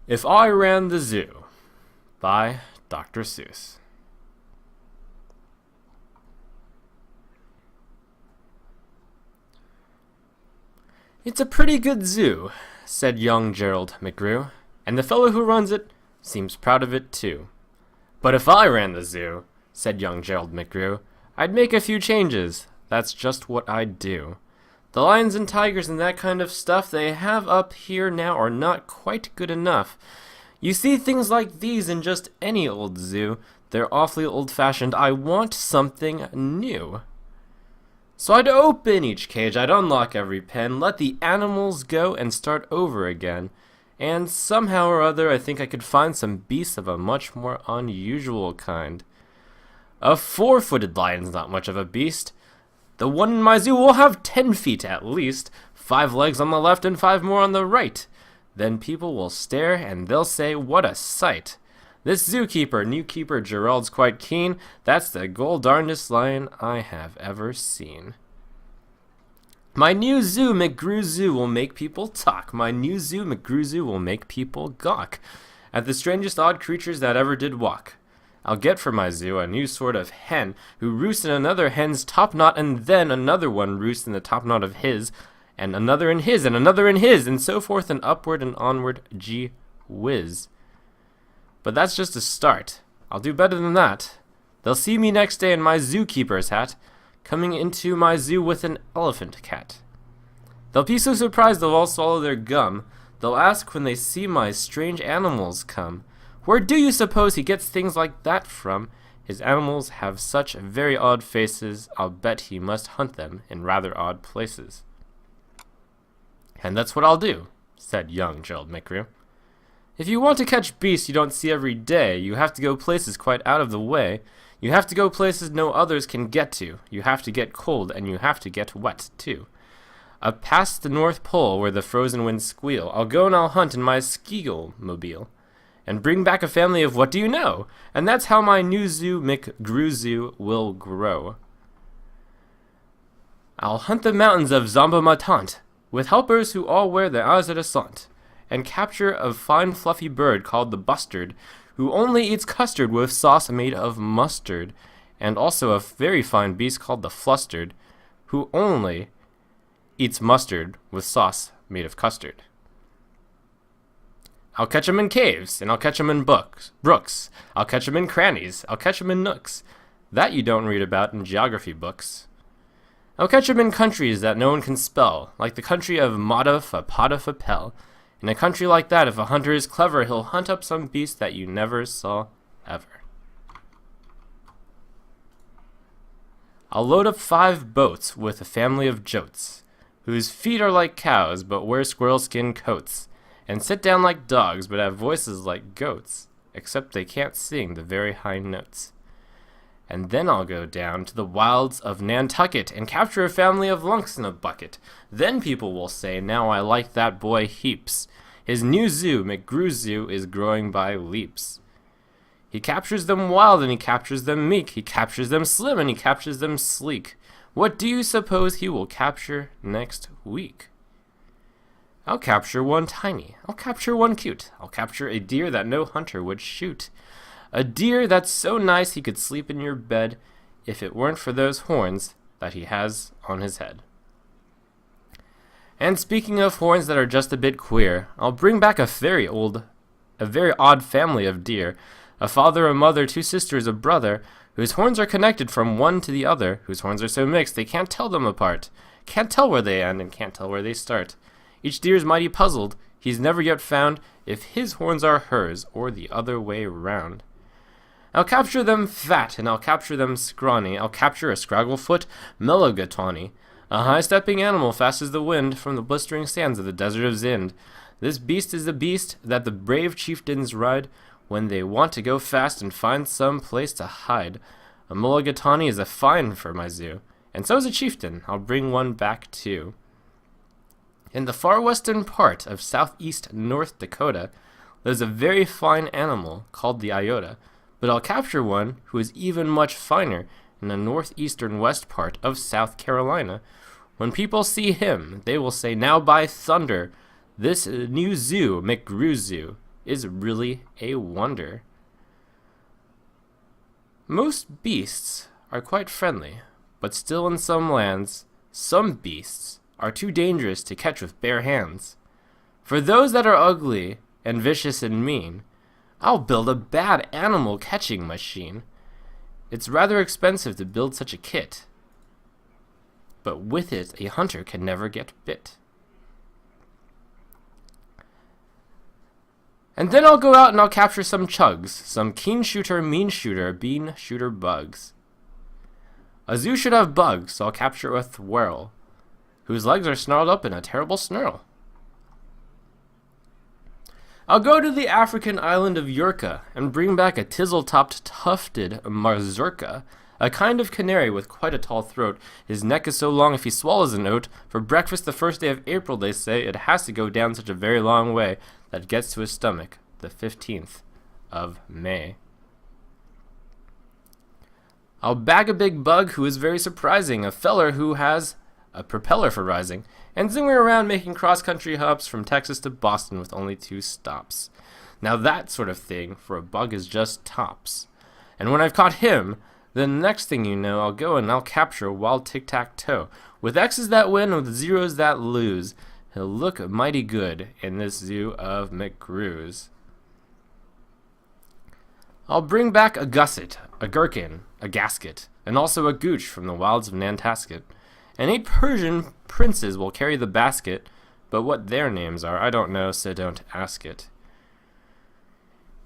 If I Ran the Zoo by Dr. Seuss. It's a pretty good zoo, said young Gerald McGrew, and the fellow who runs it seems proud of it too. But if I ran the zoo, said young Gerald McGrew, I'd make a few changes. That's just what I'd do. The lions and tigers and that kind of stuff they have up here now are not quite good enough. You see things like these in just any old zoo. They're awfully old-fashioned. I want something new. So I'd open each cage, I'd unlock every pen, let the animals go and start over again. And somehow or other I think I could find some beasts of a much more unusual kind. A 4-footed lion's not much of a beast. The one in my zoo will have 10 feet at least, 5 legs on the left and 5 more on the right. Then people will stare and they'll say, what a sight. This zookeeper, new keeper Gerald's quite keen. That's the gol-darndest lion I have ever seen. My new zoo, McGrew Zoo, will make people talk. My new zoo, McGrew Zoo, will make people gawk at the strangest odd creatures that ever did walk. I'll get for my zoo a new sort of hen who roosts in another hen's top knot, and then another one roosts in the top knot of his, and another in his, and another in his, and so forth and upward and onward, gee whiz. But that's just a start. I'll do better than that. They'll see me next day in my zookeeper's hat, coming into my zoo with an elephant cat. They'll be so surprised they'll all swallow their gum. They'll ask when they see my strange animals come, where do you suppose he gets things like that from? His animals have such very odd faces, I'll bet he must hunt them in rather odd places. And that's what I'll do, said young Gerald McGrew. If you want to catch beasts you don't see every day, you have to go places quite out of the way. You have to go places no others can get to. You have to get cold, and you have to get wet, too. Up past the North Pole, where the frozen winds squeal, I'll go and I'll hunt in my Skeel-mobile, and bring back a family of what do you know? And that's how my new zoo, McGrew Zoo, will grow. I'll hunt the mountains of Zomba-Ma-Tant, with helpers who all wear their eyes at a slant, and capture a fine fluffy bird called the bustard, who only eats custard with sauce made of mustard, and also a very fine beast called the flustered, who only eats mustard with sauce made of custard. I'll catch 'em in caves, and I'll catch 'em in brooks. I'll catch 'em in crannies, I'll catch 'em in nooks. That you don't read about in geography books. I'll catch 'em in countries that no one can spell, like the country of Mada-Fa-Pada-Fa-Pel. In a country like that, if a hunter is clever, he'll hunt up some beast that you never saw ever. I'll load up 5 boats with a family of jotes, whose feet are like cows but wear squirrel skin coats, and sit down like dogs but have voices like goats, except they can't sing the very high notes. And then I'll go down to the wilds of Nantucket and capture a family of lunks in a bucket. Then people will say, now I like that boy heaps. His new zoo, McGrew Zoo, is growing by leaps. He captures them wild and he captures them meek. He captures them slim and he captures them sleek. What do you suppose he will capture next week? I'll capture one tiny. I'll capture one cute. I'll capture a deer that no hunter would shoot. A deer that's so nice he could sleep in your bed if it weren't for those horns that he has on his head. And speaking of horns that are just a bit queer, I'll bring back a very odd family of deer. A father, a mother, 2 sisters, a brother, whose horns are connected from one to the other, whose horns are so mixed they can't tell them apart. Can't tell where they end and can't tell where they start. Each deer's mighty puzzled. He's never yet found if his horns are hers or the other way round. I'll capture them fat, and I'll capture them scrawny. I'll capture a scragglefoot mulligatawny, a high-stepping animal fast as the wind from the blistering sands of the desert of Zend. This beast is the beast that the brave chieftains ride when they want to go fast and find some place to hide. A mulligatawny is a fine for my zoo, and so is a chieftain. I'll bring one back too. In the far western part of southeast North Dakota lives a very fine animal called the iota. But I'll capture one who is even much finer in the northeastern west part of South Carolina. When people see him, they will say, now by thunder, This new zoo, McGrew Zoo, is really a wonder. Most beasts are quite friendly, but still in some lands, some beasts are too dangerous to catch with bare hands. For those that are ugly and vicious and mean, I'll build a bad animal catching machine. It's rather expensive to build such a kit, but with it a hunter can never get bit. And then I'll go out and I'll capture some chugs, some keen shooter, mean shooter, bean shooter bugs. A zoo should have bugs, so I'll capture a thwirl, whose legs are snarled up in a terrible snarl. I'll go to the African island of Yurka and bring back a tizzle-topped tufted marzurka, a kind of canary with quite a tall throat. His neck is so long if he swallows an oat. For breakfast the first day of April, they say, it has to go down such a very long way that gets to his stomach the 15th of May. I'll bag a big bug who is very surprising, a feller who has a propeller for rising, and zooming around making cross-country hops from Texas to Boston with only 2 stops. Now that sort of thing for a bug is just tops. And when I've caught him, then the next thing you know, I'll go and I'll capture a wild tic-tac-toe. With X's that win, with zeros that lose, he'll look mighty good in this zoo of McGrews. I'll bring back a gusset, a gherkin, a gasket, and also a gooch from the wilds of Nantasket. And 8 Persian princes will carry the basket, but what their names are, I don't know, so don't ask it.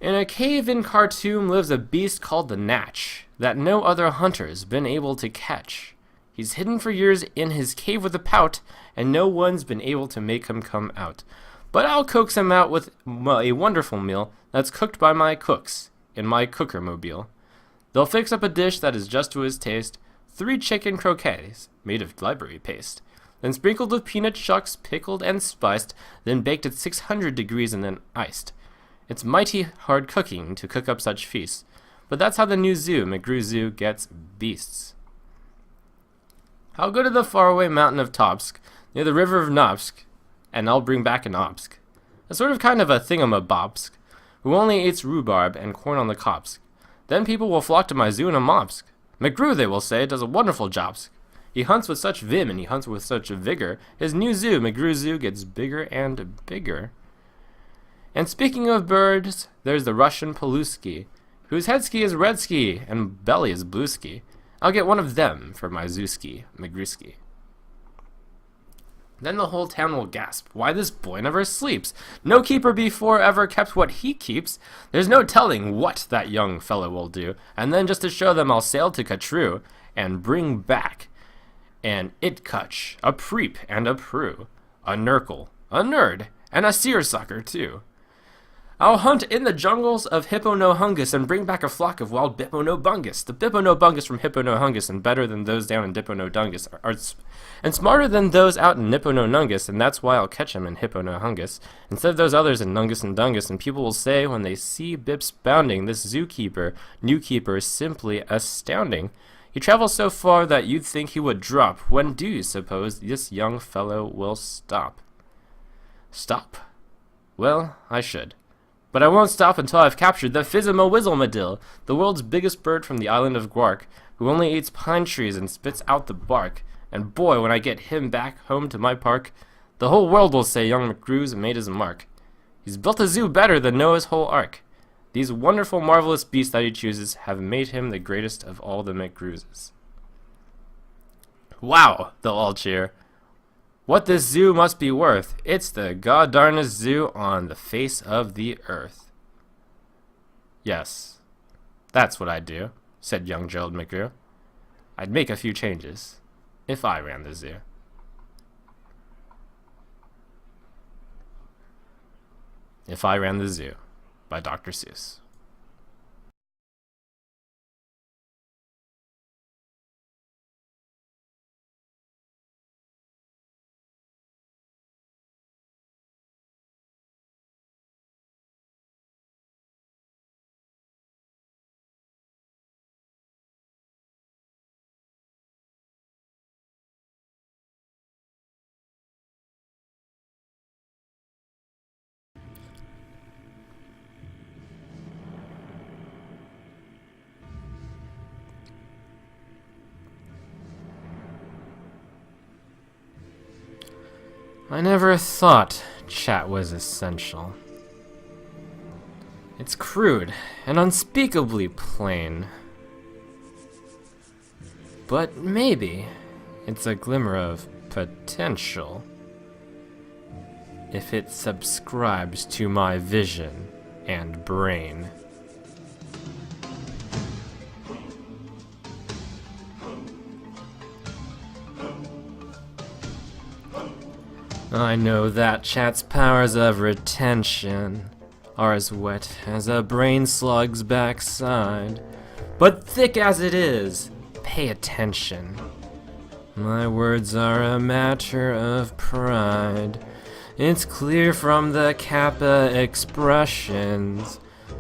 In a cave in Khartoum lives a beast called the Natch, that no other hunter's been able to catch. He's hidden for years in his cave with a pout, and no one's been able to make him come out. But I'll coax him out with a wonderful meal that's cooked by my cooks in my cooker-mobile. They'll fix up a dish that is just to his taste, 3 chicken croquettes made of library paste, then sprinkled with peanut shucks, pickled and spiced, then baked at 600 degrees and then iced. It's mighty hard cooking to cook up such feasts, but that's how the new zoo, McGrew Zoo, gets beasts. I'll go to the faraway mountain of Topsk, near the river of Nopsk, and I'll bring back an Obsk, a sort of kind of a thingamabobsk, who only eats rhubarb and corn on the copse. Then people will flock to my zoo in a mopsk. McGrew, they will say, does a wonderful jobsk. He hunts with such vim and he hunts with such vigor. His new zoo, McGrew Zoo, gets bigger and bigger. And speaking of birds, there's the Russian Paluski, whose head ski is red ski and belly is blue ski. I'll get one of them for my zooski, McGrewski. Then the whole town will gasp, why this boy never sleeps. No keeper before ever kept what he keeps. There's no telling what that young fellow will do. And then just to show them I'll sail to Katru and bring back an Itkutch, a Preep and a Prue, a Nurgle, a Nerd, and a Seersucker too. I'll hunt in the jungles of Hipponohungus and bring back a flock of wild Bipponobungus. The Bipponobungus from Hipponohungus and better than those down in Dipponodungus and smarter than those out in Nippononungus, and that's why I'll catch them in Hipponohungus instead of those others in Nungus and Dungus. And people will say when they see Bips bounding, this zookeeper, new keeper, is simply astounding. He travels so far that you'd think he would drop. When do you suppose this young fellow will stop? Stop? Well, I should. But I won't stop until I've captured the Phizimo-Wizzle-Madill, the world's biggest bird from the island of Gwark, who only eats pine trees and spits out the bark. And boy, when I get him back home to my park, the whole world will say young McGrew's made his mark. He's built a zoo better than Noah's whole ark. These wonderful, marvelous beasts that he chooses have made him the greatest of all the McGrewses. Wow, they'll all cheer. What this zoo must be worth. It's the goddarnest zoo on the face of the earth. Yes, that's what I'd do, said young Gerald McGrew. I'd make a few changes, if I ran the zoo. If I Ran the Zoo, by Dr. Seuss. I never thought chat was essential. It's crude and unspeakably plain. But maybe it's a glimmer of potential if it subscribes to my vision and brain. I know that chat's powers of retention are as wet as a brain slug's backside, but thick as it is, pay attention. My words are a matter of pride. It's clear from the Kappa expressions.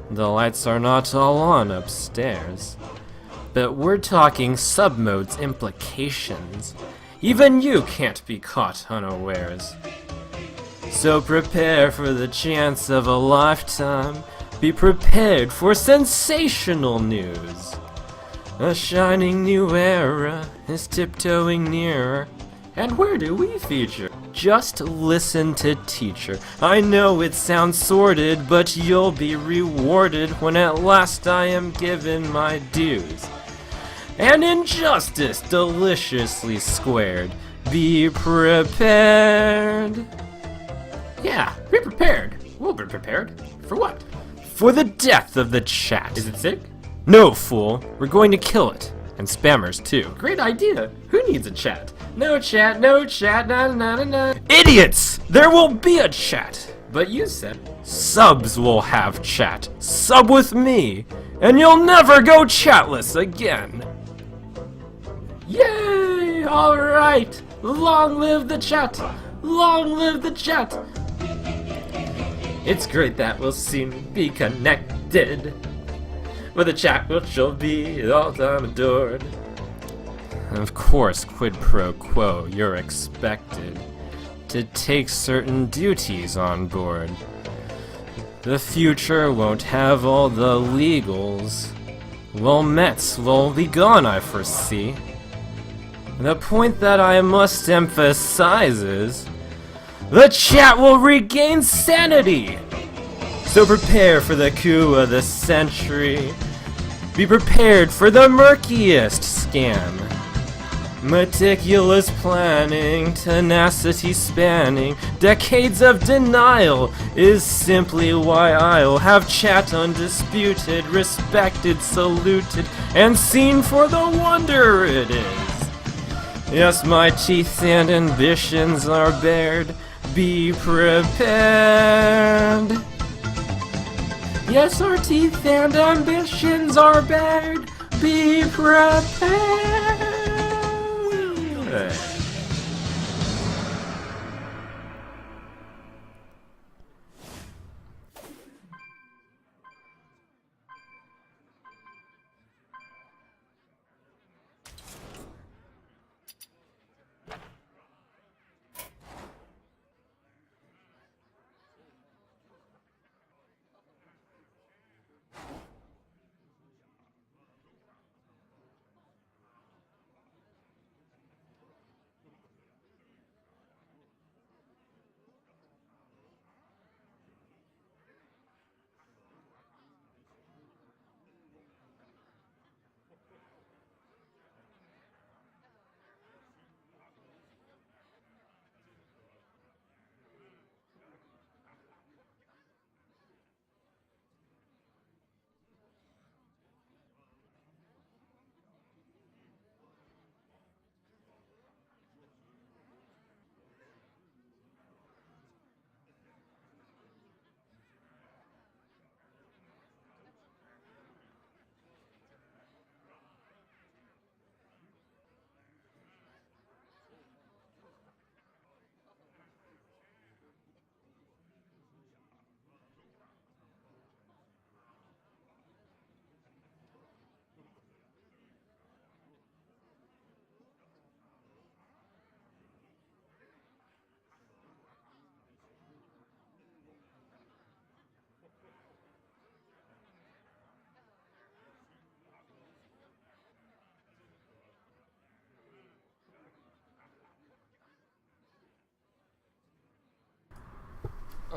The lights are not all on upstairs, but we're talking submodes implications. Even you can't be caught unawares. So prepare for the chance of a lifetime. Be prepared for sensational news. A shining new era is tiptoeing nearer. And where do we feature? Just listen to teacher. I know it sounds sordid, but you'll be rewarded when at last I am given my dues. And injustice deliciously squared. Be prepared. Yeah, be prepared. We'll be prepared. For what? For the death of the chat. Is it sick? No, fool. We're going to kill it. And spammers, too. Great idea. Who needs a chat? No chat, na na na na. Idiots! There will be a chat. But you said subs will have chat. Sub with me. And you'll never go chatless again. Yay! Alright! Long live the chat! Long live the chat! It's great that we'll soon be connected with a chat which will be all time adored. Of course, quid pro quo, you're expected to take certain duties on board. The future won't have all the legals. Well, Mets will be gone, I foresee. The point that I must emphasize is the chat will regain sanity. So prepare for the coup of the century. Be prepared for the murkiest scam. Meticulous planning, tenacity spanning, decades of denial is simply why I'll have chat undisputed, respected, saluted, and seen for the wonder it is. Yes, my teeth and ambitions are bared. Be prepared. Yes, our teeth and ambitions are bared. Be prepared.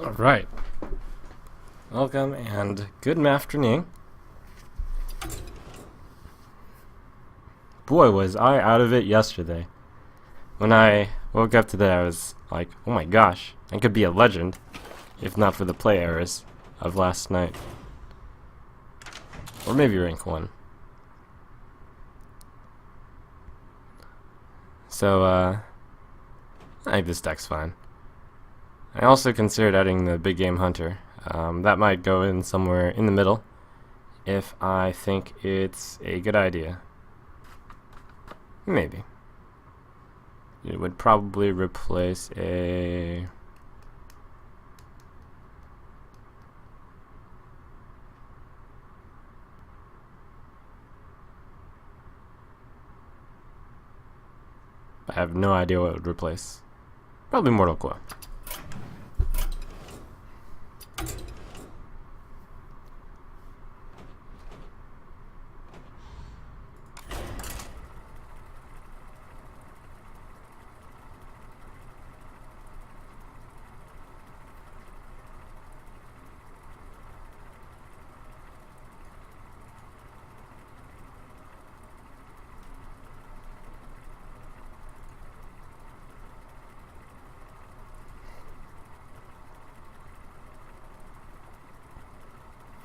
Alright. Welcome and good afternoon. Boy, was I out of it yesterday. When I woke up today, I was like, oh my gosh, I could be a legend, if not for the play errors of last night. Or maybe rank 1. So, I think this deck's fine. I also considered adding the Big Game Hunter. That might go in somewhere in the middle, if I think it's a good idea. Maybe. It would probably replace a... I have no idea what it would replace. Probably Mortal Coil.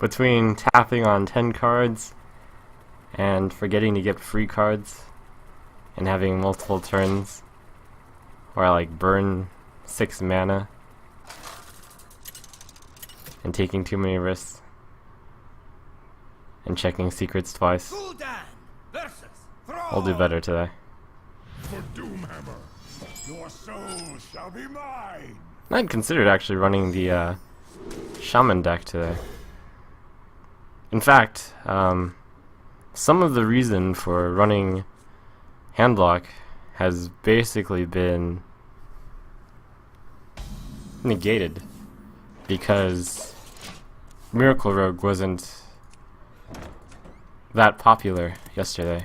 Between tapping on 10 cards and forgetting to get free cards and having multiple turns where I like burn 6 mana and taking too many risks and checking secrets twice, I'll do better today. For Doomhammer, your soul shall be mine. I'd considered actually running the Shaman deck today. In fact, some of the reason for running Handlock has basically been negated because Miracle Rogue wasn't that popular yesterday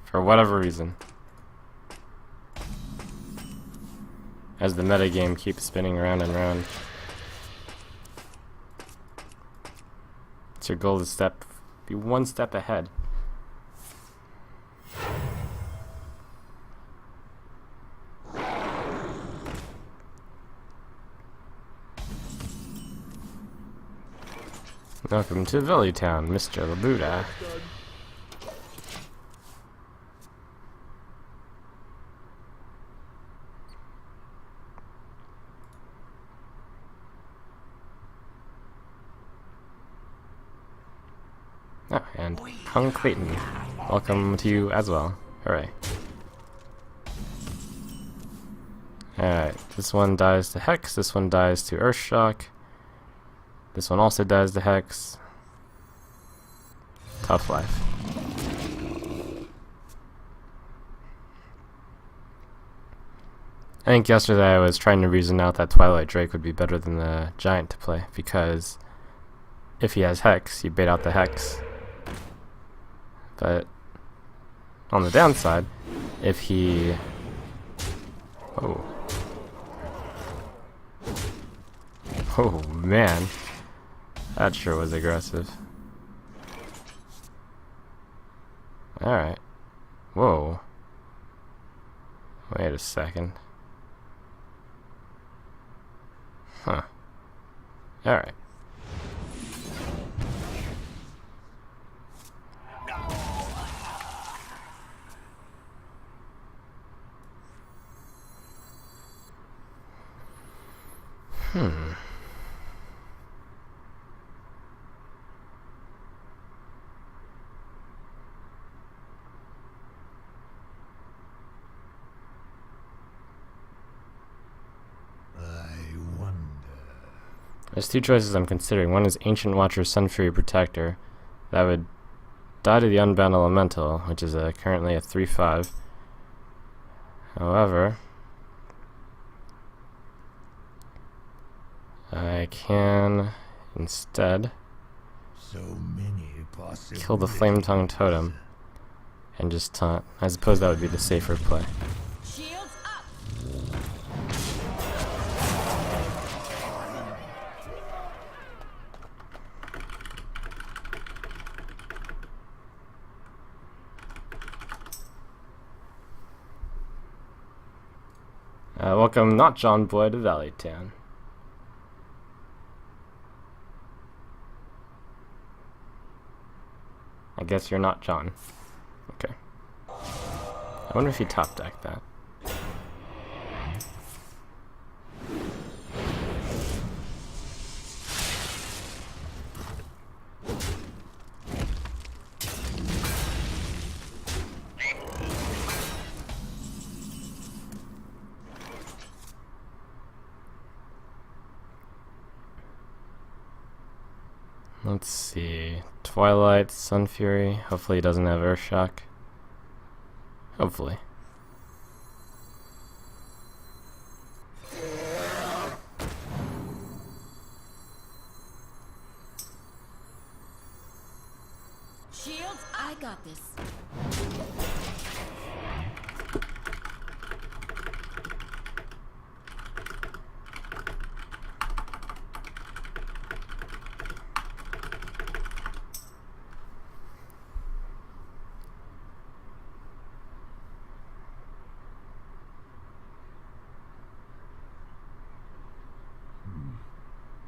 for whatever reason. As the metagame keeps spinning around and around. It's your goal to be one step ahead. Welcome to Valley Town, Mr. Labuda. Oh, and Hung Clayton, welcome to you as well. Hooray. Alright, this one dies to Hex, this one dies to Earthshock. This one also dies to Hex. Tough life. I think yesterday I was trying to reason out that Twilight Drake would be better than the Giant to play, because if he has Hex, you bait out the Hex. But on the downside, if he... Oh. Oh man. That sure was aggressive. Alright. Whoa. Wait a second. Huh. Alright. There's two choices I'm considering. One is Ancient Watcher Sun Fury Protector. That would die to the Unbound Elemental, which is currently a 3/5. However, I can instead kill the Flame Tongue Totem and just taunt. I suppose that would be the safer play. welcome not John Boy to Valley Town. I guess you're not John. Okay. I wonder if he top decked that. Let's see. Twilight, Sun Fury. Hopefully he doesn't have Earthshock. Hopefully. Shields, I got this.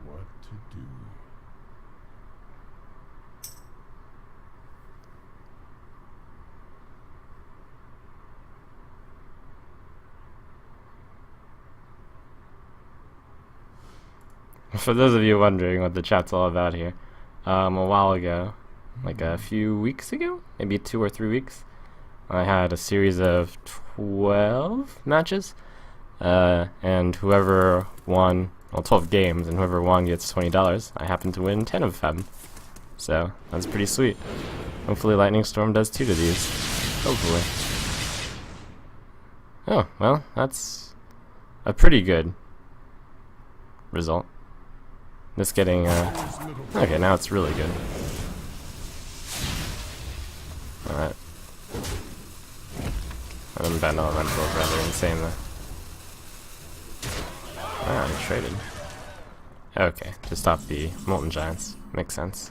What to do? For those of you wondering what the chat's all about here, a while ago, like a few weeks ago, maybe 2 or 3 weeks, I had a series of 12 matches, and whoever won, well, 12 games, and whoever won gets $20. I happened to win 10 of them, so that's pretty sweet. Hopefully Lightning Storm does 2 to these. Hopefully. Oh, well, that's a pretty good result. This getting, okay, now it's really good. Alright. I'm betting on Red Bull, rather insane though. Ah, I traded. Okay, to stop the Molten Giants. Makes sense.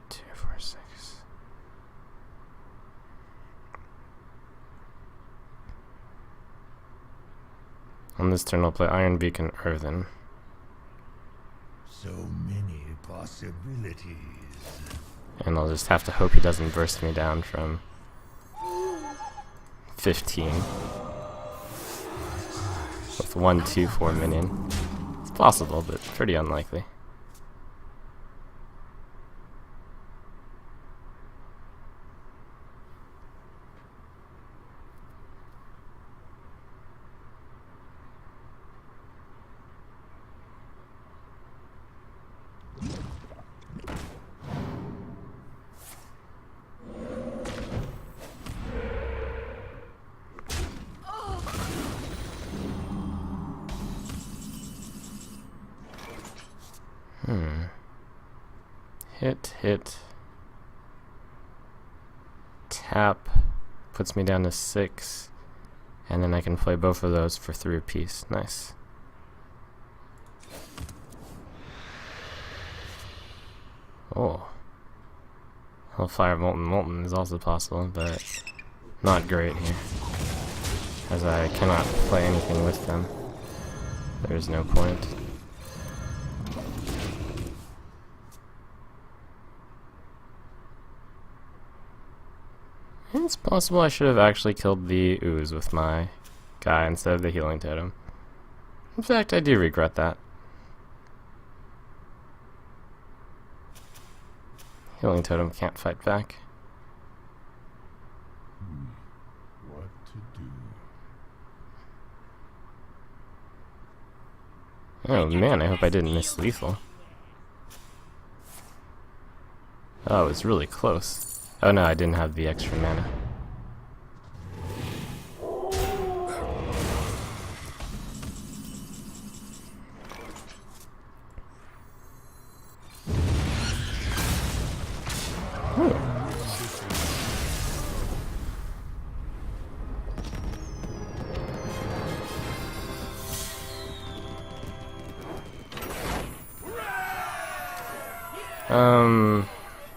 Two, four, six. On this turn, I'll play Iron Beacon Earthen. So many possibilities. And I'll just have to hope he doesn't burst me down from 15. With 1, 2, 4 minion. It's possible, but pretty unlikely. Hit. Tap. Puts me down to 6. And then I can play both of those for 3 apiece. Nice. Oh. Hellfire Molten is also possible, but not great here. As I cannot play anything with them. There's no point. It's possible I should have actually killed the ooze with my guy instead of the healing totem. In fact, I do regret that. Healing totem can't fight back. What to do? Oh man, I hope I didn't miss lethal. Oh, it was really close. Oh no, I didn't have the extra mana.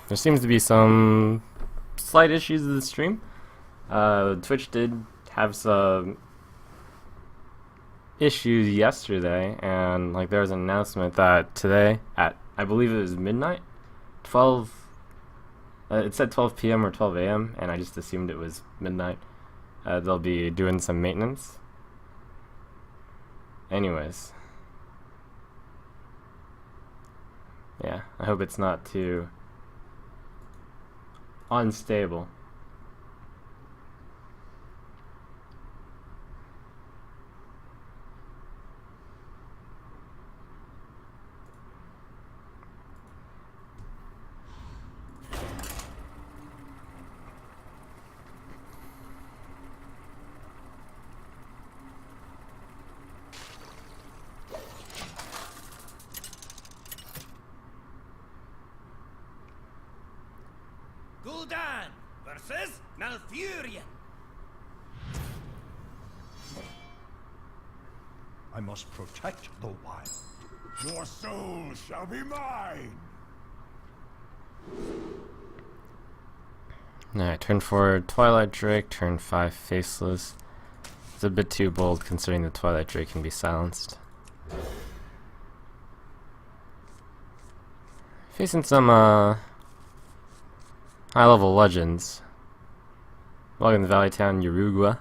There seems to be some slight issues with the stream. Twitch did have some issues yesterday, and like there was an announcement that today at, I believe it was midnight, 12. It said 12 p.m. or 12 a.m. and I just assumed it was midnight. They'll be doing some maintenance. Anyways. Yeah, I hope it's not too unstable. Gul'dan versus Malfurion. I must protect the wild. Your soul shall be mine. Alright, turn 4 Twilight Drake, turn 5 Faceless. It's a bit too bold considering the Twilight Drake can be silenced. Facing some high level legends. Welcome to Valley Town, Uruguay.